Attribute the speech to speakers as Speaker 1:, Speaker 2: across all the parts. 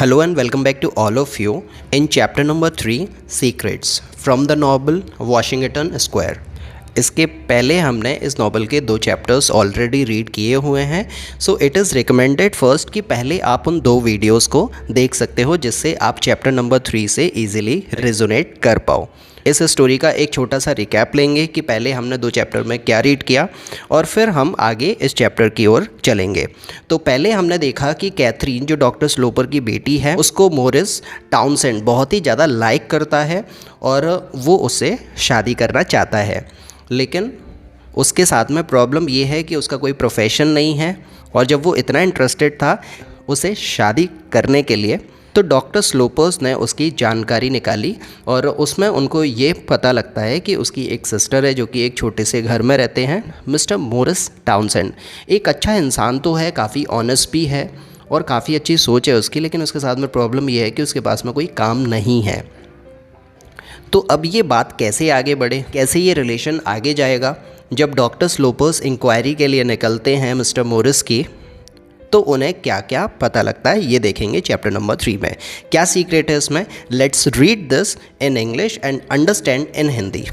Speaker 1: Hello and welcome back to all of you in chapter number 3 Secrets from the novel Washington Square। इसके पहले हमने इस novel के 2 chapters already read किए हुए हैं। So it is recommended first कि पहले आप उन 2 वीडियोस को देख सकते हो जिससे आप चैप्टर नंबर 3 से इजीली रेजोनेट कर पाओ। इस स्टोरी का एक छोटा सा रिकैप लेंगे कि पहले हमने 2 चैप्टर में क्या रीड किया और फिर हम आगे इस चैप्टर की ओर चलेंगे। तो पहले हमने देखा कि कैथरीन जो डॉक्टर स्लोपर की बेटी है उसको मोरिस टाउनसेंड बहुत ही ज़्यादा लाइक करता है और वो उससे शादी करना चाहता है, लेकिन उसके साथ में प्रॉब्लम ये है कि उसका कोई प्रोफेशन नहीं है। और जब वो इतना इंटरेस्टेड था उसे शादी करने के लिए तो डॉक्टर स्लोपर्स ने उसकी जानकारी निकाली और उसमें उनको ये पता लगता है कि उसकी एक सिस्टर है जो कि एक छोटे से घर में रहते हैं। मिस्टर मोरिस टाउनसेंड एक अच्छा इंसान तो है, काफ़ी ऑनेस्ट भी है और काफ़ी अच्छी सोच है उसकी, लेकिन उसके साथ में प्रॉब्लम ये है कि उसके पास में कोई काम नहीं है। तो अब ये बात कैसे आगे बढ़े, कैसे ये रिलेशन आगे जाएगा। जब डॉक्टर स्लोपर्स इंक्वायरी के लिए निकलते हैं मिस्टर मोरिस की, तो उन्हें क्या क्या पता लगता है ये देखेंगे चैप्टर नंबर 3 में। क्या सीक्रेट है इसमें, let's read this in English and understand in Hindi.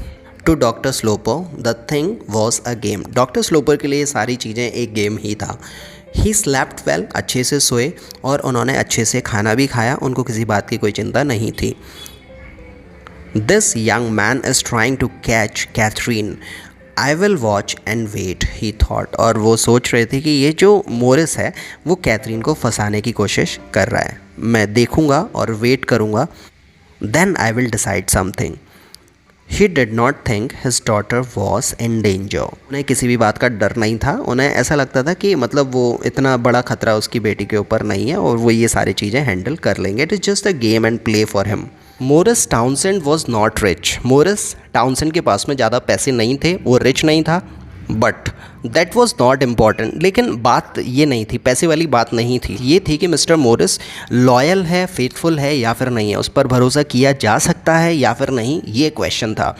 Speaker 1: To doctor Sloper the thing was a game. Doctor Sloper के लिए सारी चीज़ें एक गेम ही था। ही स्लैप्ट वेल, अच्छे से सोए और उन्होंने अच्छे से खाना भी खाया, उनको किसी बात की कोई चिंता नहीं थी। This young man is trying to catch Catherine, I will watch and wait he thought. और वो सोच रहे थे कि ये जो मोरिस है वो कैथरीन को फंसाने की कोशिश कर रहा है, मैं देखूंगा और वेट करूंगा, then I will decide something. He did not think his daughter was in danger. उन्हें किसी भी बात का डर नहीं था, उन्हें ऐसा लगता था कि मतलब वो इतना बड़ा खतरा उसकी बेटी के ऊपर नहीं है और वो ये सारी चीज़ें हैंडल कर लेंगे। It is just a game and play for him. Morris Townsend was not rich. Morris Townsend के पास में ज़्यादा पैसे नहीं थे, वो रिच नहीं था, but that was not important. लेकिन बात ये नहीं थी, पैसे वाली बात नहीं थी, ये थी कि मिस्टर मोरिस लॉयल है, फेथफुल है या फिर नहीं है, उस पर भरोसा किया जा सकता है या फिर नहीं, ये क्वेश्चन था।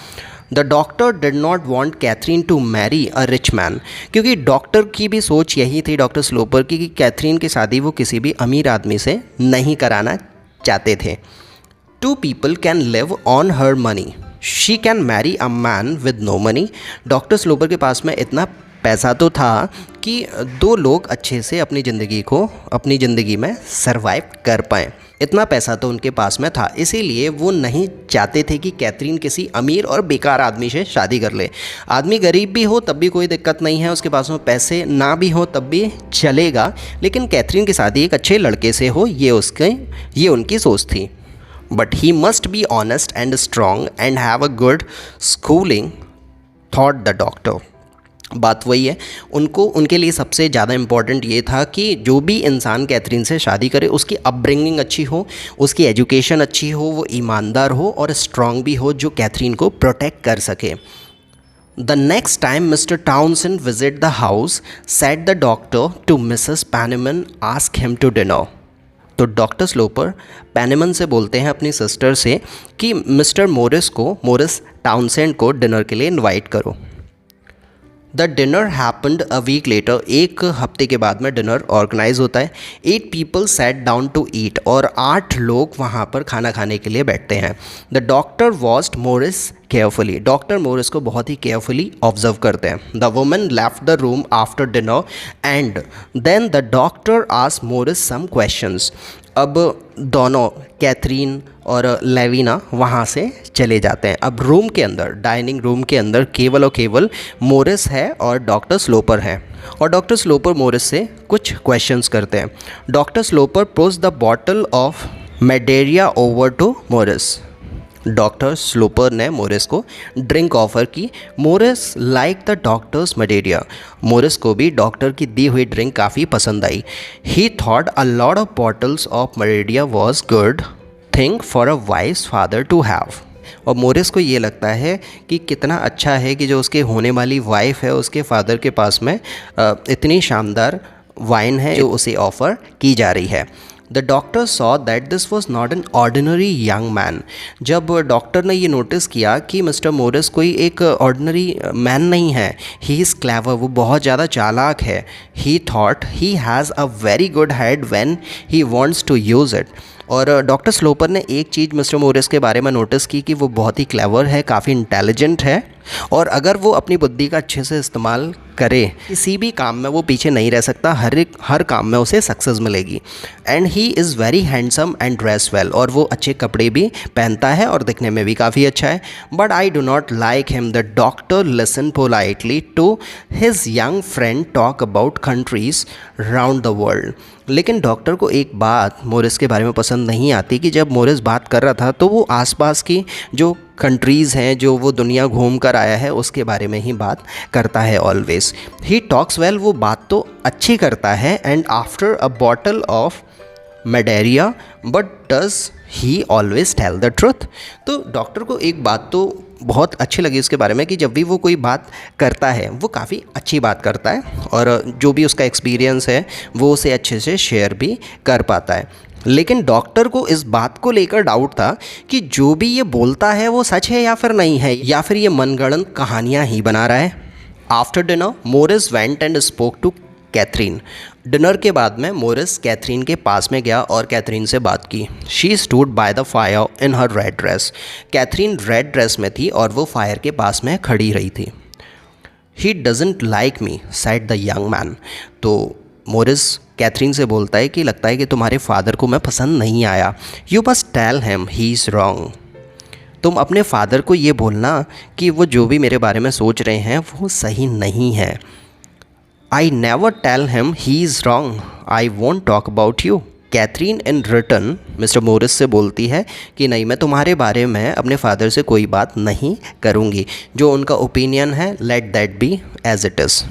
Speaker 1: The doctor did not want Catherine to marry a rich man, क्योंकि डॉक्टर की भी सोच यही थी, डॉक्टर स्लोपर की, कि कैथरीन की शादी वो किसी भी अमीर आदमी से नहीं कराना चाहते थे। Two people can live on her money. She can marry a man with no money. Doctor Sloper के पास में इतना पैसा तो था कि 2 लोग अच्छे से अपनी ज़िंदगी में सरवाइव कर पाएँ, इतना पैसा तो उनके पास में था। इसीलिए वो नहीं चाहते थे कि कैथरीन किसी अमीर और बेकार आदमी से शादी कर ले। आदमी गरीब भी हो तब भी कोई दिक्कत नहीं है, उसके पास में पैसे ना भी हो तब भी चलेगा, लेकिन कैथरीन की शादी एक अच्छे लड़के से हो, ये उनकी सोच थी। But he must be honest and strong and have a good schooling, thought the doctor। बात वही है, उनके लिए सबसे ज़्यादा इम्पॉर्टेंट ये था कि जो भी इंसान कैथरीन से शादी करे उसकी अपब्रिंगिंग अच्छी हो, उसकी एजुकेशन अच्छी हो, वो ईमानदार हो और स्ट्रांग भी हो, जो कैथरीन को प्रोटेक्ट कर सके। The next time Mr. Townsend visited the house, said the doctor to Mrs. Penniman, ask him to dinner। तो डॉक्टर स्लोपर पेनिमन से बोलते हैं अपनी सिस्टर से कि मिस्टर मोरिस टाउनसेंड को डिनर के लिए इनवाइट करो। The dinner happened a week later, एक हफ्ते के बाद में डिनर ऑर्गेनाइज होता है। 8 people sat down to eat, और 8 लोग वहाँ पर खाना खाने के लिए बैठते हैं। The doctor watched Morris carefully, doctor Morris को बहुत ही केयरफुली ऑब्जर्व करते हैं। The woman left the room after dinner and then the doctor asked Morris some questions. अब दोनों कैथरीन और लेविना वहाँ से चले जाते हैं। अब रूम के अंदर, डाइनिंग रूम के अंदर केवल और केवल मोरिस है और डॉक्टर स्लोपर है, और डॉक्टर स्लोपर मोरिस से कुछ क्वेश्चंस करते हैं। Doctor Sloper puts the bottle of Madeira over to Morris. Doctor Sloper ने मोरिस को ड्रिंक ऑफर की। Morris like the doctor's Madeira, Morris को भी डॉक्टर की दी हुई ड्रिंक काफ़ी पसंद आई। He thought a lot of bottles of Madeira was good thing for a wise father to have. और मोरिस को ये लगता है कि कितना अच्छा है कि जो उसके होने वाली वाइफ है उसके फादर के पास में इतनी शानदार वाइन है जो उसे ऑफ़र की जा रही है। The doctor saw that this was not an ordinary young man. जब डॉक्टर ने ये नोटिस किया कि मिस्टर मोरिस कोई एक ऑर्डिनरी मैन नहीं है, ही इज़ क्लेवर, वो बहुत ज़्यादा चालाक है। He thought he has a very good head when he wants to use it. और डॉक्टर स्लोपर ने एक चीज़ मिस्टर मोरिस के बारे में नोटिस की कि वो बहुत ही क्लेवर है, काफ़ी इंटेलिजेंट है, और अगर वो अपनी बुद्धि का अच्छे से इस्तेमाल करे किसी भी काम में वो पीछे नहीं रह सकता, हर काम में उसे सक्सेस मिलेगी। And he is very handsome and dress well, और वो अच्छे कपड़े भी पहनता है और दिखने में भी काफ़ी अच्छा है। But I do not like him. The doctor listen politely to his young friend talk about countries round the world. लेकिन डॉक्टर को एक बात मोरिस के बारे में पसंद नहीं आती कि जब मोरिस बात कर रहा था तो वो आसपास की जो कंट्रीज़ हैं, जो वो दुनिया घूम कर आया है, उसके बारे में ही बात करता है ऑलवेज़। ही टॉक्स वेल, वो बात तो अच्छी करता है। And after a bottle of Madeira, but does he always tell the truth. तो डॉक्टर को एक बात तो बहुत अच्छी लगी उसके बारे में कि जब भी वो कोई बात करता है वो काफ़ी अच्छी बात करता है, और जो भी उसका एक्सपीरियंस है वो उसे अच्छे से शेयर भी कर पाता है। लेकिन डॉक्टर को इस बात को लेकर डाउट था कि जो भी ये बोलता है वो सच है या फिर नहीं है, या फिर ये मनगढ़ंत कहानियाँ ही बना रहा है। After dinner Morris went and spoke to Catherine. Dinner के बाद में मोरिस कैथरीन के पास में गया और कैथरीन से बात की। She stood by the fire in her red dress. Catherine red dress में थी और वो फायर के पास में खड़ी रही थी। He doesn't like me said the young man. तो मोरिस कैथरीन से बोलता है कि लगता है कि तुम्हारे फादर को मैं पसंद नहीं आया। You must tell him he is wrong. तुम अपने फादर को ये बोलना कि वो जो भी मेरे बारे में सोच रहे हैं वो सही नहीं है। I never tell him he is wrong, I won't talk about you. Catherine in return mister Morris से बोलती है कि नहीं, मैं तुम्हारे बारे में अपने फादर से कोई बात नहीं करूँगी, जो उनका ओपिनियन है let that be as it is.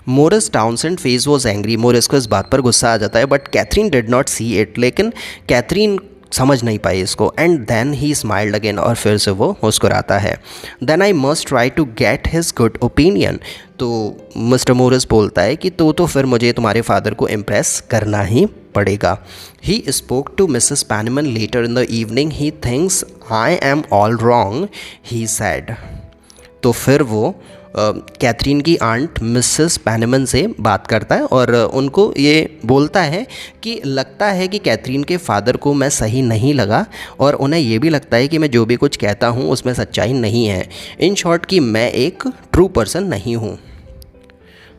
Speaker 1: Morris Townsend face was angry. Morris को इस बात पर गुस्सा आ जाता है, but Catherine did not see it. लेकिन कैथरीन समझ नहीं पाई इसको। And then he smiled again, और फिर से वो मुस्कुराता है। Then I must try to get his good opinion. तो मिस्टर मोरिस बोलता है कि तो फिर मुझे तुम्हारे फादर को इम्प्रेस करना ही पड़ेगा। He spoke to Mrs Penniman later in the evening. He thinks I am all wrong, he said. तो फिर वो कैथरीन की आंट मिसेस पैनमन से बात करता है और उनको ये बोलता है कि लगता है कि कैथरीन के फादर को मैं सही नहीं लगा, और उन्हें ये भी लगता है कि मैं जो भी कुछ कहता हूँ उसमें सच्चाई नहीं है। इन शॉर्ट कि मैं एक ट्रू पर्सन नहीं हूँ।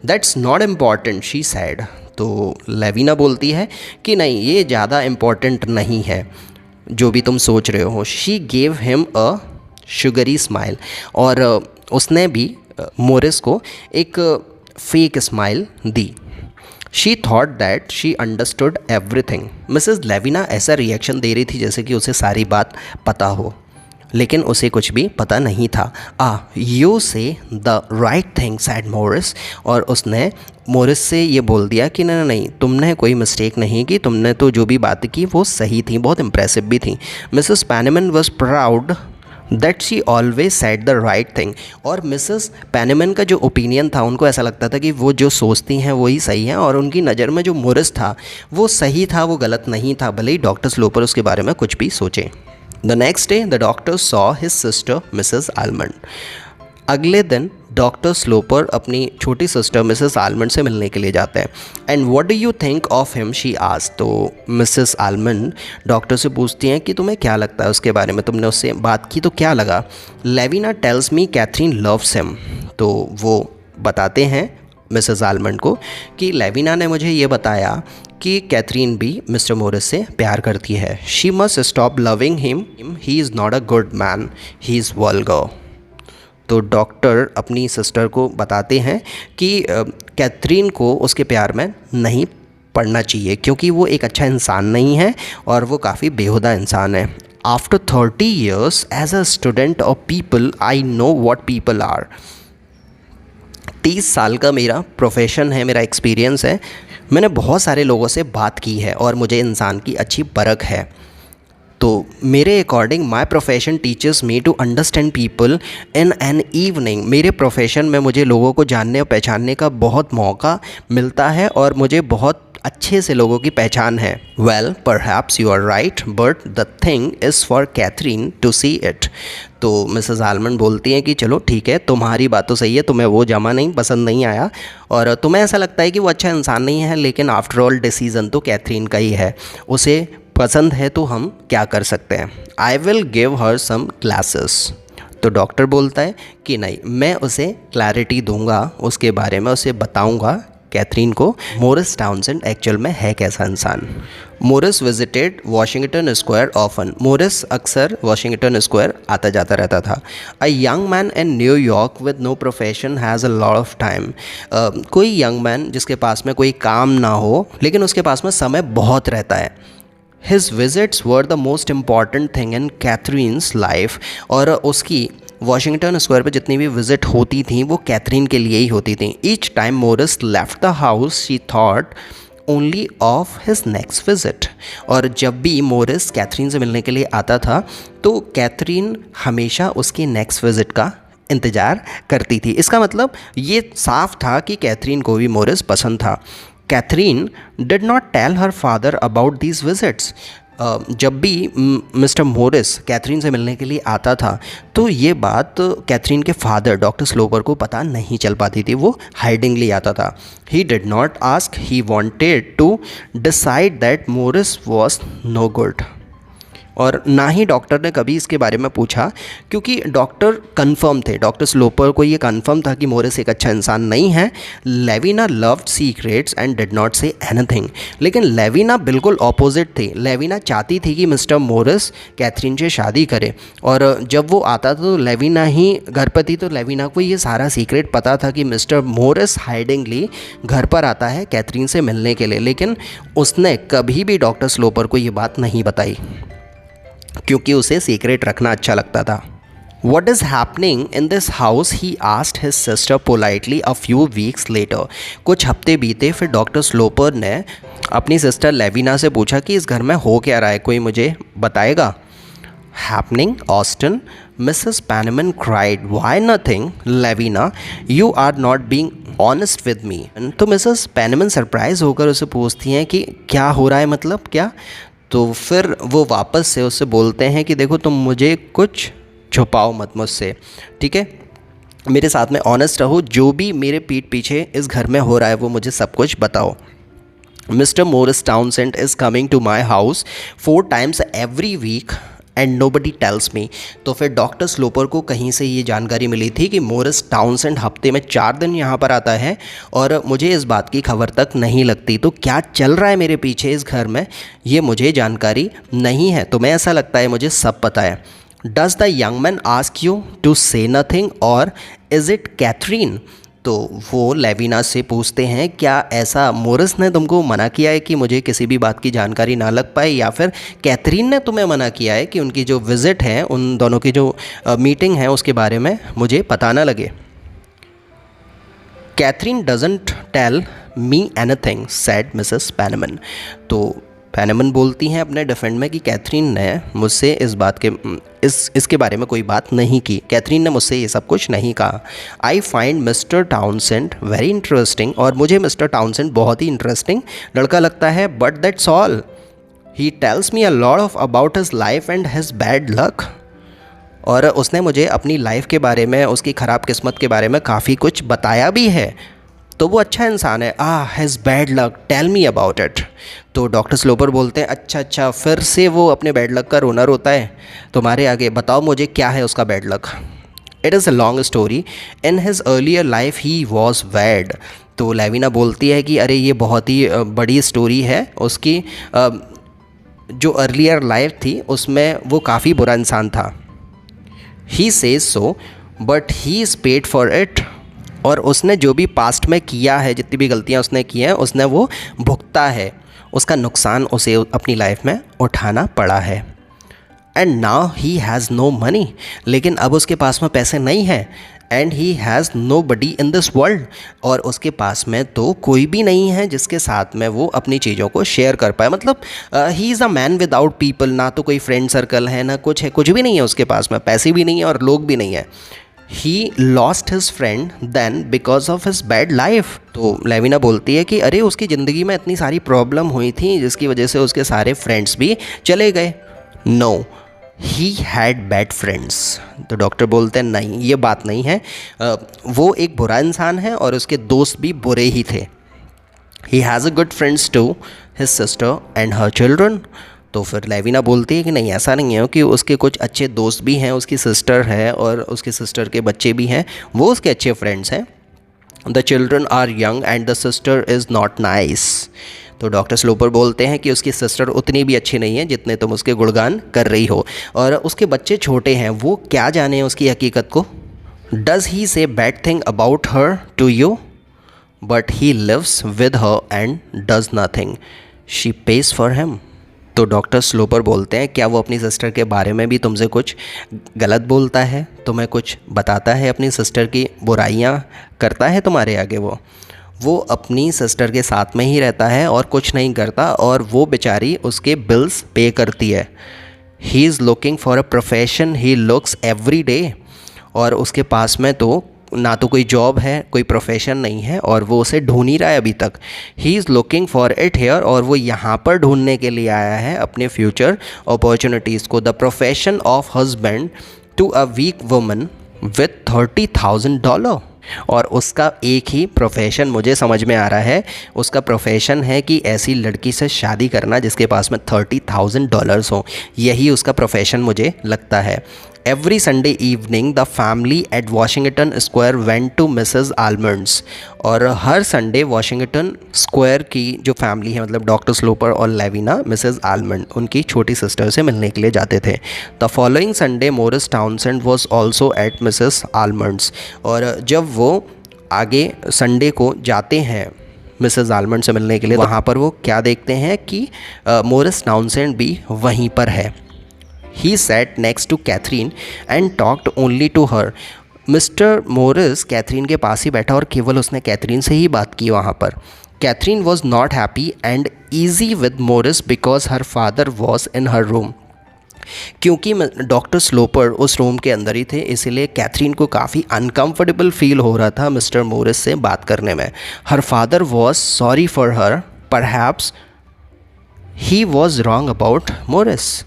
Speaker 1: That's not important, she said. तो लेविना बोलती है कि नहीं, ये ज़्यादा इम्पॉर्टेंट नहीं है जो भी तुम सोच रहे हो। She gave him a sugary smile, और उसने भी मोरिस को एक फेक स्माइल दी। She thought that she understood everything. Mrs Lavinia ऐसा रिएक्शन दे रही थी जैसे कि उसे सारी बात पता हो, लेकिन उसे कुछ भी पता नहीं था। You say the right thing said Morris. और उसने मोरिस से ये बोल दिया कि नहीं नहीं, तुमने कोई मिस्टेक नहीं की, तुमने तो जो भी बात की वो सही थी, बहुत इम्प्रेसिव भी थी। Mrs Penniman was proud that she always said the right thing. और मिसेस पैनमन का जो ओपिनियन था, उनको ऐसा लगता था कि वो जो सोचती हैं वही सही है, और उनकी नज़र में जो मोरिस था वो सही था, वो गलत नहीं था, भले ही डॉक्टर स्लोपर उसके बारे में कुछ भी सोचे। The next day the doctor saw his sister Mrs almond. अगले दिन डॉक्टर स्लोपर अपनी छोटी सिस्टर मिसेस आलमंड से मिलने के लिए जाते हैं। And what do you think of him, she asked. तो मिसेस आलमंड डॉक्टर से पूछती हैं कि तुम्हें क्या लगता है उसके बारे में, तुमने उससे बात की तो क्या लगा। Lavinia tells me Catherine loves him. तो वो बताते हैं मिसेस आलमंड को कि लेविना ने मुझे ये बताया कि कैथरीन भी मिस्टर मोरिस से प्यार करती है। She must stop loving him, he is not a good man, he is vulgar. तो डॉक्टर अपनी सिस्टर को बताते हैं कि कैथरीन को उसके प्यार में नहीं पड़ना चाहिए, क्योंकि वो एक अच्छा इंसान नहीं है और वो काफ़ी बेहुदा इंसान है। After 30 years as a student of people I know what people are. 30 साल का मेरा प्रोफेशन है, मेरा एक्सपीरियंस है, मैंने बहुत सारे लोगों से बात की है और मुझे इंसान की अच्छी परख है। तो मेरे according my profession teaches me to understand people in an evening. मेरे प्रोफेशन में मुझे लोगों को जानने और पहचानने का बहुत मौका मिलता है और मुझे बहुत अच्छे से लोगों की पहचान है। Well perhaps you are right but the thing is for Catherine to see it. तो मिसेस आलमंड बोलती हैं कि चलो ठीक है, तुम्हारी बात तो सही है, तुम्हें वो जामा नहीं पसंद नहीं आया और तुम्हें ऐसा लगता है कि वो अच्छा इंसान नहीं है, लेकिन आफ्टर ऑल डिसीज़न तो कैथरीन का ही है, उसे पसंद है तो हम क्या कर सकते हैं। I will give her some classes. तो डॉक्टर बोलता है कि नहीं, मैं उसे क्लैरिटी दूंगा, उसके बारे में उसे बताऊंगा कैथरीन को मोरिस टाउनसेंड एक्चुअल में है कैसा इंसान। Morris visited Washington Square often. Morris अक्सर वॉशिंगटन स्क्वायर आता जाता रहता था। A young man in New York with no profession has a lot of time. कोई यंग मैन जिसके पास में कोई काम ना हो लेकिन उसके पास में समय बहुत रहता है। His visits were the most important thing in Catherine's life। और उसकी वॉशिंगटन स्क्वायर पे जितनी भी विज़िट होती थी वो कैथरीन के लिए ही होती थी। Each time Morris left the house she thought only of his next visit. और जब भी मोरिस कैथरीन से मिलने के लिए आता था तो कैथरीन हमेशा उसकी नेक्स्ट विज़िट का इंतज़ार करती थी। इसका मतलब ये साफ था कि कैथरीन को भी मोरिस पसंद था। Catherine did not tell her father about these visits. जब भी मिस्टर मोरिस कैथरीन से मिलने के लिए आता था तो ये बात कैथरीन के फादर डॉक्टर स्लोपर को पता नहीं चल पाती थी, वो हाइडिंगली आता था। He did not ask, he wanted to decide that Morris was no good. और ना ही डॉक्टर ने कभी इसके बारे में पूछा क्योंकि डॉक्टर कंफर्म थे, डॉक्टर स्लोपर को ये कंफर्म था कि मोरिस एक अच्छा इंसान नहीं है। Lavinia loved secrets and did not say anything. लेकिन लेविना बिल्कुल ऑपोजिट थी। लेविना चाहती थी कि मिस्टर मोरिस कैथरीन से शादी करे और जब वो आता था तो लेविना ही घर पर थी, तो लेविना को ये सारा सीक्रेट पता था कि मिस्टर मोरिस हाइडिंगली घर पर आता है कैथरीन से मिलने के लिए। लेकिन उसने कभी भी डॉक्टर स्लोपर को ये बात नहीं बताई क्योंकि उसे सीक्रेट रखना अच्छा लगता था। What is happening in this house? He asked his sister politely a few weeks later। कुछ हफ्ते बीते फिर डॉक्टर स्लोपर ने अपनी सिस्टर लेविना से पूछा कि इस घर में हो क्या रहा है, कोई मुझे बताएगा। Happening, Austin? Mrs. Penniman cried. Why nothing, Lavina? You are not being honest with me। तो मिसेस पेनमन सरप्राइज होकर उसे पूछती हैं कि क्या हो रहा है, मतलब क्या। तो फिर वो वापस से उससे बोलते हैं कि देखो तुम मुझे कुछ छुपाओ मत मुझसे, ठीक है, मेरे साथ में ऑनेस्ट रहो, जो भी मेरे पीठ पीछे इस घर में हो रहा है वो मुझे सब कुछ बताओ। Mister Morris Townsend is coming to my house 4 times every week and nobody tells me. तो फिर डॉक्टर स्लोपर को कहीं से ये जानकारी मिली थी कि मोरिस टाउनसेंड हफ्ते में 4 दिन यहाँ पर आता है और मुझे इस बात की खबर तक नहीं लगती। तो क्या चल रहा है मेरे पीछे इस घर में ये मुझे जानकारी नहीं है, तुम्हें ऐसा लगता है मुझे सब पता है। Does the young man ask you to say nothing और इज़ इट कैथरीन। तो वो लेविना से पूछते हैं क्या ऐसा मोरिस ने तुमको मना किया है कि मुझे किसी भी बात की जानकारी ना लग पाए, या फिर कैथरीन ने तुम्हें मना किया है कि उनकी जो विज़िट है, उन दोनों की जो मीटिंग है उसके बारे में मुझे पता ना लगे। Catherine doesn't tell me anything said Mrs Penniman. तो पेनमन बोलती हैं अपने डिफेंड में कि कैथरीन ने मुझसे इस बात के इसके बारे में कोई बात नहीं की, कैथरीन ने मुझसे ये सब कुछ नहीं कहा। I find mister Townsend very interesting. और मुझे मिस्टर टाउनसेंड बहुत ही इंटरेस्टिंग लड़का लगता है, but that's all. He tells me a lot of about his life and his bad luck. और उसने मुझे अपनी लाइफ के बारे में, उसकी ख़राब किस्मत के बारे में काफ़ी कुछ बताया भी है, तो वो अच्छा इंसान है। Has bad luck, tell me about it. तो डॉक्टर स्लोपर बोलते हैं अच्छा, फिर से वो अपने बैड लक का रोना रोता है तुम्हारे आगे, बताओ मुझे क्या है उसका bad luck. It is a long story. In his earlier life he was bad. तो लेविना बोलती है कि अरे ये बहुत ही बड़ी स्टोरी है, उसकी जो अर्लियर लाइफ थी उसमें वो काफ़ी बुरा इंसान था। He says so but he is paid for it. और उसने जो भी पास्ट में किया है, जितनी भी गलतियां उसने की हैं, उसने वो भुगता है, उसका नुकसान उसे अपनी लाइफ में उठाना पड़ा है। And now he has no money. लेकिन अब उसके पास में पैसे नहीं हैं। And he has nobody in this world. और उसके पास में तो कोई भी नहीं है जिसके साथ में वो अपनी चीज़ों को शेयर कर पाए। मतलब he is a man without people. ना तो कोई फ्रेंड सर्कल है, ना कुछ है, कुछ भी नहीं है उसके पास में, पैसे भी नहीं है और लोग भी नहीं है। He lost his friend then because of his bad life. तो लेविना बोलती है कि अरे उसकी ज़िंदगी में इतनी सारी प्रॉब्लम हुई थी जिसकी वजह से उसके सारे फ्रेंड्स भी चले गए। No, he had bad friends. तो डॉक्टर बोलते हैं नहीं, ये बात नहीं है, वो एक बुरा इंसान है और उसके दोस्त भी बुरे ही थे। He has a good friends too, his sister and her children. तो फिर लेविना बोलती है कि नहीं, ऐसा नहीं है कि उसके कुछ अच्छे दोस्त भी हैं, उसकी सिस्टर है और उसकी सिस्टर के बच्चे भी हैं, वो उसके अच्छे फ्रेंड्स हैं। The children are young and the sister is not nice. तो डॉक्टर स्लोपर बोलते हैं कि उसकी सिस्टर उतनी भी अच्छी नहीं है जितने तुम उसके गुणगान कर रही हो, और उसके बच्चे छोटे हैं, वो क्या जाने उसकी हकीकत को। Does he say bad thing about her to you, but he lives with her and does nothing, she pays for him. तो डॉक्टर स्लोपर बोलते हैं क्या वो अपनी सिस्टर के बारे में भी तुमसे कुछ गलत बोलता है, तुम्हें कुछ बताता है, अपनी सिस्टर की बुराइयां करता है तुम्हारे आगे। वो अपनी सिस्टर के साथ में ही रहता है और कुछ नहीं करता, और वो बेचारी उसके बिल्स पे करती है। He is looking for a profession he looks every day. और उसके पास में तो ना तो कोई जॉब है, कोई प्रोफेशन नहीं है, और वो उसे ढूंढ ही रहा है अभी तक। He is looking for it here, और वो यहाँ पर ढूंढने के लिए आया है अपने फ्यूचर अपॉर्चुनिटीज़ को। The profession of husband to a weak woman with $30,000। और उसका एक ही प्रोफेशन मुझे समझ में आ रहा है, उसका प्रोफेशन है कि ऐसी लड़की से शादी करना जिसके पास में $30,000 हो, यही उसका प्रोफेशन मुझे लगता है। Every Sunday evening the family at Washington Square went to Mrs Almond's. और हर संडे वॉशिंगटन स्क्वायर की जो फैमिली है, मतलब डॉक्टर स्लोपर और लेविना मिसेस आलमंड उनकी छोटी सिस्टर से मिलने के लिए जाते थे। The following Sunday Morris Townsend was also at Mrs Almond's. और जब वो आगे संडे को जाते हैं मिसेस आलमंड से मिलने के लिए, वहाँ पर वो क्या देखते हैं कि मोरिस टाउनसेंड भी वहीं पर है। He sat next to Catherine and talked only to her. Mister Morris Catherine के पास ही बैठा और केवल उसने कैथरीन से ही बात की वहाँ पर। Catherine was not happy and easy with Morris because her father was in her room. क्योंकि डॉक्टर स्लोपर उस रूम के अंदर ही थे, इसीलिए कैथरीन को काफ़ी अनकम्फर्टेबल फील हो रहा था मिस्टर मोरिस से बात करने में। Her father was sorry for her, perhaps he was wrong about Morris.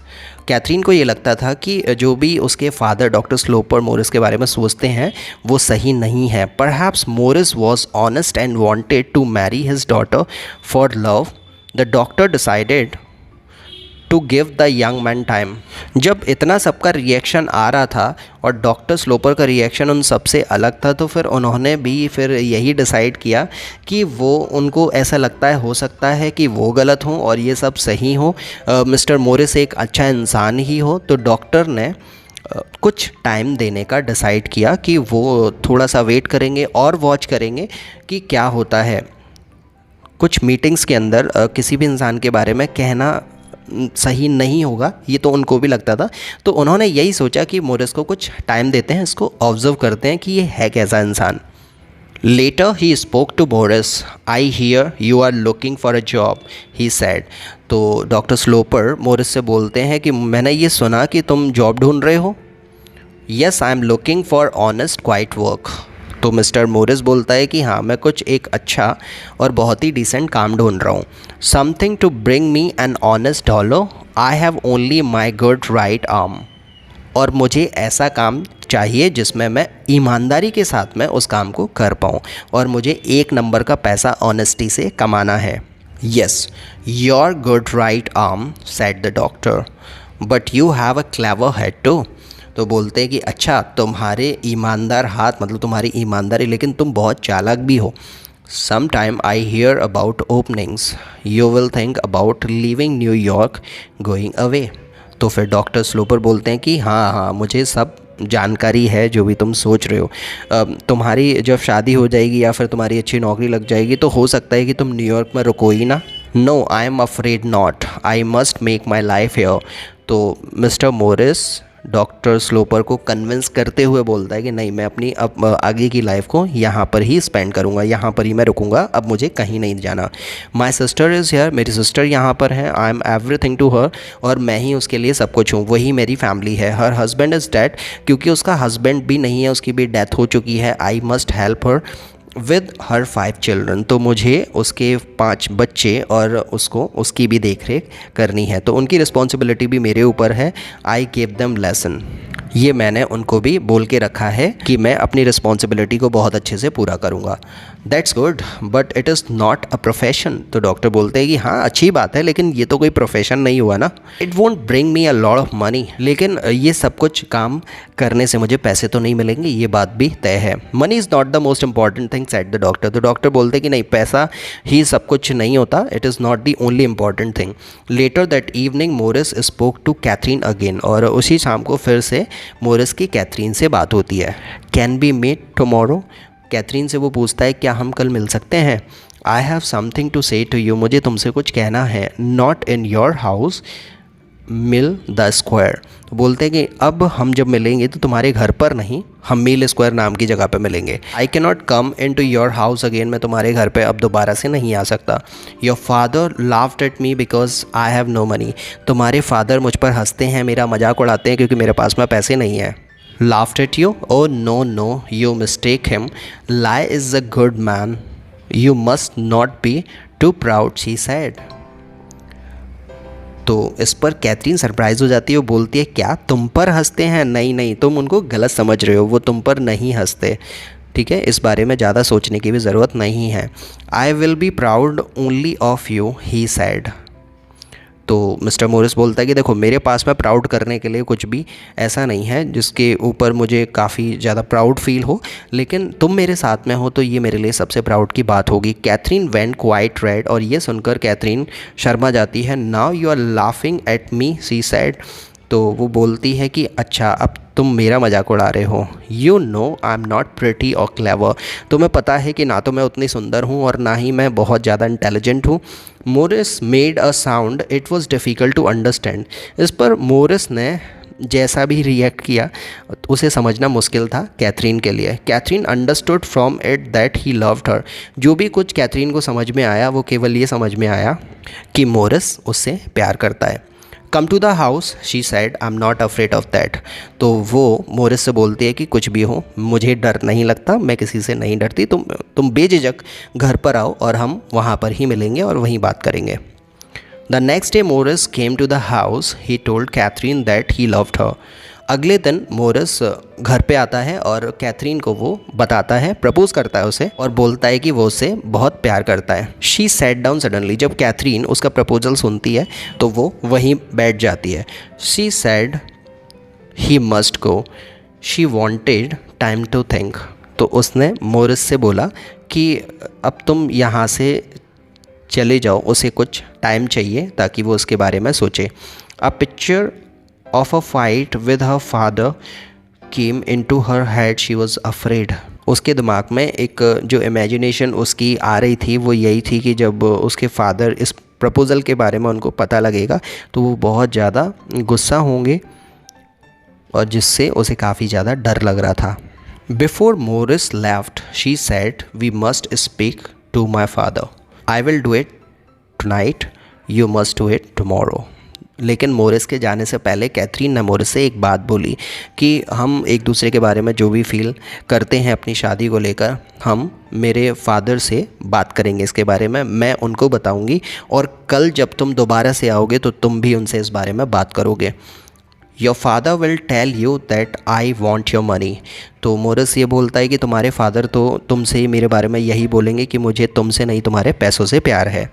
Speaker 1: Catherine को ये लगता था कि जो भी उसके फादर डॉक्टर स्लोपर मोरिस के बारे में सोचते हैं वो सही नहीं है। Perhaps Morris was honest and wanted to marry his daughter for love. The doctor decided to give the young man time. जब इतना सबका रिएक्शन आ रहा था और डॉक्टर स्लोपर का रिएक्शन उन सबसे अलग था, तो फिर उन्होंने भी फिर यही डिसाइड किया कि वो, उनको ऐसा लगता है हो सकता है कि वो गलत हों और ये सब सही हो, मिस्टर मोरिस एक अच्छा इंसान ही हो। तो डॉक्टर ने कुछ टाइम देने का डिसाइड किया कि वो थोड़ा सा वेट करेंगे और वॉच करेंगे कि क्या होता है। कुछ मीटिंग्स के अंदर किसी भी इंसान के बारे में कहना सही नहीं होगा, ये तो उनको भी लगता था। तो उन्होंने यही सोचा कि मोरिस को कुछ टाइम देते हैं, इसको ऑब्जर्व करते हैं कि ये है कैसा इंसान। Later he spoke to Morris, I hear you are looking for a job, he said. तो डॉक्टर स्लोपर मोरिस से बोलते हैं कि मैंने ये सुना कि तुम जॉब ढूंढ रहे हो। Yes, I am looking for honest quite work. तो मिस्टर मोरिस बोलता है कि हाँ, मैं कुछ एक अच्छा और बहुत ही डिसेंट काम ढूंढ रहा हूँ। Something to bring me an honest dollar, I have only my good right arm. और मुझे ऐसा काम चाहिए जिसमें मैं ईमानदारी के साथ में उस काम को कर पाऊँ, और मुझे एक नंबर का पैसा ऑनेस्टी से कमाना है। Yes, your good right arm, said the doctor, but you have a clever head too. तो बोलते हैं कि अच्छा, तुम्हारे ईमानदार हाथ, मतलब तुम्हारी ईमानदारी, लेकिन तुम बहुत चालाक भी हो। Some time I hear about openings, you will think about leaving New York going away. तो फिर डॉक्टर स्लोपर बोलते हैं कि हाँ, मुझे सब जानकारी है जो भी तुम सोच रहे हो। तुम्हारी जब शादी हो जाएगी या फिर तुम्हारी अच्छी नौकरी लग जाएगी तो हो सकता है कि तुम न्यूयॉर्क में रुको ही ना। No, I am afraid not, I must make my life here. तो मिस्टर मोरिस डॉक्टर स्लोपर को कन्विंस करते हुए बोलता है कि नहीं, मैं अपनी अब आगे की लाइफ को यहाँ पर ही स्पेंड करूँगा, यहाँ पर ही मैं रुकूँगा, अब मुझे कहीं नहीं जाना। माई सिस्टर इज़ हियर, मेरी सिस्टर यहाँ पर है। I am everything to her, और मैं ही उसके लिए सब कुछ हूँ, वही मेरी फैमिली है। हर हस्बैंड इज़ डेड, क्योंकि उसका हस्बैंड भी नहीं है, उसकी भी डेथ हो चुकी है। I must help her with her 5 children, तो मुझे उसके 5 बच्चे और उसको उसकी भी देख रेख करनी है, तो उनकी रिस्पॉन्सिबिलिटी भी मेरे ऊपर है। आई गिव देम लेसन, ये मैंने उनको भी बोल के रखा है कि मैं अपनी रिस्पॉन्सिबिलिटी को बहुत अच्छे से पूरा करूँगा। That's good but it is not a profession, तो डॉक्टर बोलते हैं कि हाँ अच्छी बात है, लेकिन ये तो कोई प्रोफेशन नहीं हुआ ना। It won't bring me a lot of money, लेकिन ये सब कुछ काम करने से मुझे पैसे तो नहीं मिलेंगे, ये बात भी तय है। Money is not the most important thing said the doctor, तो डॉक्टर बोलते हैं कि नहीं, पैसा ही सब कुछ नहीं होता, it is not the only important thing. Later that evening Morris spoke to Catherine again, और उसी शाम को फिर से मोरिस की कैथरीन से बात होती है। Can be meet tomorrow, Catherine से वो पूछता है क्या हम कल मिल सकते हैं। आई हैव समथिंग टू से टू यू, मुझे तुमसे कुछ कहना है। Not in your house, mill the square, तो बोलते हैं कि अब हम जब मिलेंगे तो तुम्हारे घर पर नहीं, हम मिल स्क्वायर नाम की जगह पे मिलेंगे। I can not come in to your house again, मैं तुम्हारे घर पे अब दोबारा से नहीं आ सकता। Your father laughed at me because I have no money, तुम्हारे फादर मुझ पर हंसते हैं, मेरा मजाक उड़ाते हैं क्योंकि मेरे पास में पैसे नहीं है। Laughed at you? Oh no, no, you mistake him. Lie is a good man. You must not be too proud, she said. तो इस पर कैथरीन सरप्राइज हो जाती है, वो बोलती है क्या तुम पर हंसते हैं? नहीं नहीं, तुम उनको गलत समझ रहे हो, वो तुम पर नहीं हंसते, ठीक है, इस बारे में ज़्यादा सोचने की भी ज़रूरत नहीं है। I will be proud only of you, he said, तो मिस्टर मोरिस बोलता है कि देखो मेरे पास में प्राउड करने के लिए कुछ भी ऐसा नहीं है जिसके ऊपर मुझे काफ़ी ज़्यादा प्राउड फील हो, लेकिन तुम मेरे साथ में हो तो ये मेरे लिए सबसे प्राउड की बात होगी। कैथरीन वेंट क्वाइट रेड, और ये सुनकर कैथरीन शर्मा जाती है। Now you are laughing at me, she said, तो वो बोलती है कि अच्छा अब तुम मेरा मजाक उड़ा रहे हो। You know I am not pretty और क्लेवर, तुम्हें पता है कि ना तो मैं उतनी सुंदर हूँ और ना ही मैं बहुत ज़्यादा इंटेलिजेंट हूँ। Morris made a sound it was difficult to understand, इस पर मोरिस ने जैसा भी रिएक्ट किया उसे समझना मुश्किल था कैथरीन के लिए। Catherine understood from it that he loved her, जो भी कुछ कैथरीन को समझ में आया वो केवल ये समझ में आया कि मोरिस उससे प्यार करता है। Come to the house, she said, I am not afraid of that, तो वो मोरिस से बोलती है कि कुछ भी हो मुझे डर नहीं लगता, मैं किसी से नहीं डरती, तुम बेझिझक घर पर आओ और हम वहाँ पर ही मिलेंगे और वहीं बात करेंगे। The next day Morris came to the house, he told Catherine that he loved her, अगले दिन मोरिस घर पे आता है और कैथरीन को वो बताता है, प्रपोज करता है उसे और बोलता है कि वो उसे बहुत प्यार करता है। शी सैट डाउन सडनली, जब कैथरीन उसका प्रपोजल सुनती है तो वो वहीं बैठ जाती है। She said he must go, she wanted time to think, तो उसने मोरिस से बोला कि अब तुम यहाँ से चले जाओ, उसे कुछ टाइम चाहिए ताकि वो उसके बारे में सोचे। A picture of a fight with her father came into her head, she was afraid, उसके दिमाग में एक जो इमेजिनेशन उसकी आ रही थी वो यही थी कि जब उसके फादर इस प्रपोज़ल के बारे में उनको पता लगेगा तो वो बहुत ज़्यादा गुस्सा होंगे, और जिससे उसे काफ़ी ज़्यादा डर लग रहा था। Before Morris left she said we must speak to my father, I will do it tonight, you must do it tomorrow. लेकिन मोरिस के जाने से पहले कैथरीन ने मोरिस से एक बात बोली कि हम एक दूसरे के बारे में जो भी फील करते हैं अपनी शादी को लेकर, हम मेरे फादर से बात करेंगे इसके बारे में, मैं उनको बताऊंगी और कल जब तुम दोबारा से आओगे तो तुम भी उनसे इस बारे में बात करोगे। Your father will tell you that I want your money, तो मोरिस ये बोलता है कि तुम्हारे फादर तो तुमसे मेरे बारे में यही बोलेंगे कि मुझे तुमसे नहीं तुम्हारे पैसों से प्यार है।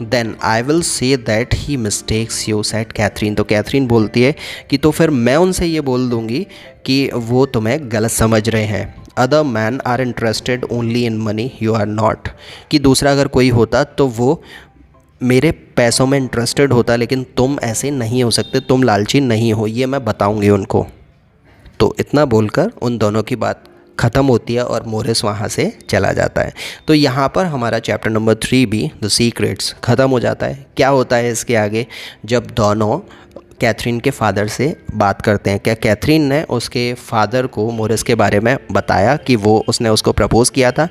Speaker 1: Then I will say that he mistakes you, said Catherine, तो कैथरीन बोलती है कि तो फिर मैं उनसे ये बोल दूंगी कि वो तुम्हें गलत समझ रहे हैं। Other man are interested only in money, you are not, कि दूसरा अगर कोई होता तो वो मेरे पैसों में इंटरेस्टेड होता, लेकिन तुम ऐसे नहीं हो सकते, तुम लालची नहीं हो, ये मैं बताऊंगी उनको। तो इतना बोलकर उन दोनों की बात ख़त्म होती है और मोरिस वहाँ से चला जाता है। तो यहाँ पर हमारा चैप्टर नंबर 3 भी द सीक्रेट्स ख़त्म हो जाता है। क्या होता है इसके आगे, जब दोनों कैथरीन के फादर से बात करते हैं। क्या कैथरीन ने उसके फादर को मोरिस के बारे में बताया कि उसने उसको प्रपोज़ किया था?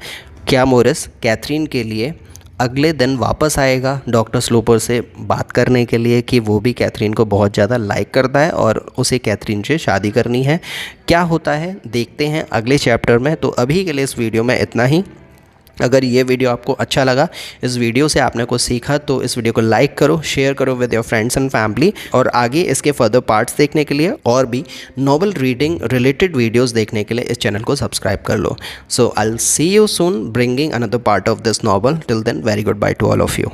Speaker 1: क्या मोरिस कैथरीन के लिए अगले दिन वापस आएगा डॉक्टर स्लूपर से बात करने के लिए कि वो भी कैथरीन को बहुत ज़्यादा लाइक करता है और उसे कैथरीन से शादी करनी है? क्या होता है देखते हैं अगले चैप्टर में। तो अभी के लिए इस वीडियो में इतना ही। अगर ये वीडियो आपको अच्छा लगा, इस वीडियो से आपने कुछ सीखा, तो इस वीडियो को लाइक करो, शेयर करो with your friends and family. और आगे इसके फर्दर पार्ट्स देखने के लिए और भी नॉवल रीडिंग रिलेटेड वीडियोस देखने के लिए इस चैनल को सब्सक्राइब कर लो। So I will see you soon bringing another part of this novel. Till then, very goodbye to all of you.